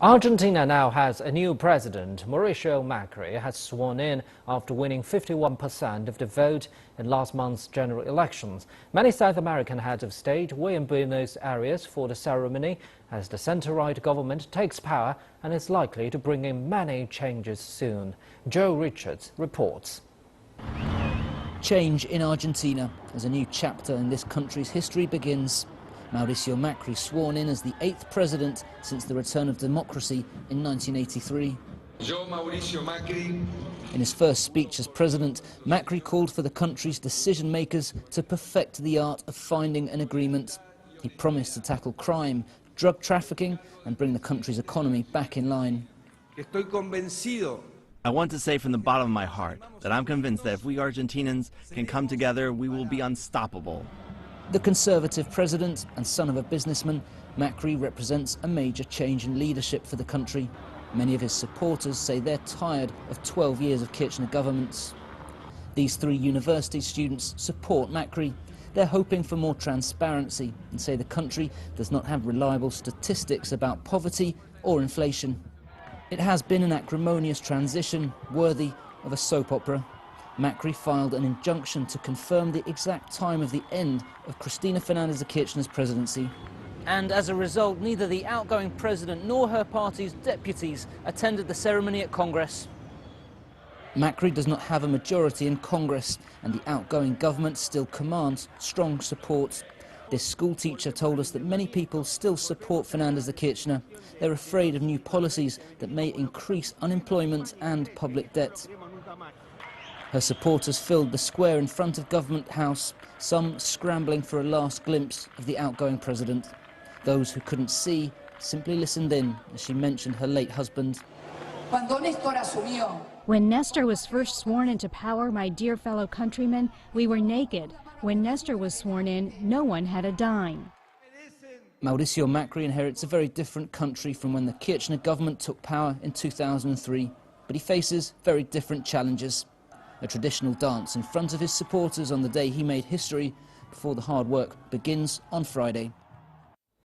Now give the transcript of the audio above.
Argentina now has a new president. Mauricio Macri has sworn in after winning 51% of the vote in last month's general elections. Many South American heads of state were in Buenos Aires for the ceremony as the center-right government takes power and is likely to bring in many changes soon. Joe Richards reports. Change in Argentina as a new chapter in this country's history begins. Mauricio Macri sworn in as the 8th president since the return of democracy in 1983. Yo, Mauricio Macri. In his first speech as president, Macri called for the country's decision makers to perfect the art of finding an agreement. He promised to tackle crime, drug trafficking and bring the country's economy back in line. Estoy convencido. I want to say from the bottom of my heart that I'm convinced that if we Argentinians can come together, we will be unstoppable. The conservative president and son of a businessman, Macri represents a major change in leadership for the country. Many of his supporters say they're tired of 12 years of Kirchner governments. These 3 university students support Macri. They're hoping for more transparency and say the country does not have reliable statistics about poverty or inflation. It has been an acrimonious transition worthy of a soap opera. Macri filed an injunction to confirm the exact time of the end of Cristina Fernández de Kirchner's presidency. And as a result, neither the outgoing president nor her party's deputies attended the ceremony at Congress. Macri does not have a majority in Congress, and the outgoing government still commands strong support. This school teacher told us that many people still support Fernández de Kirchner. They're afraid of new policies that may increase unemployment and public debt. Her supporters filled the square in front of Government House, some scrambling for a last glimpse of the outgoing president. Those who couldn't see simply listened in as she mentioned her late husband. When Nestor was first sworn into power, my dear fellow countrymen, we were naked. When Nestor was sworn in, no one had a dime. Mauricio Macri inherits a very different country from when the Kirchner government took power in 2003, but he faces very different challenges. A traditional dance in front of his supporters on the day he made history before the hard work begins on Friday.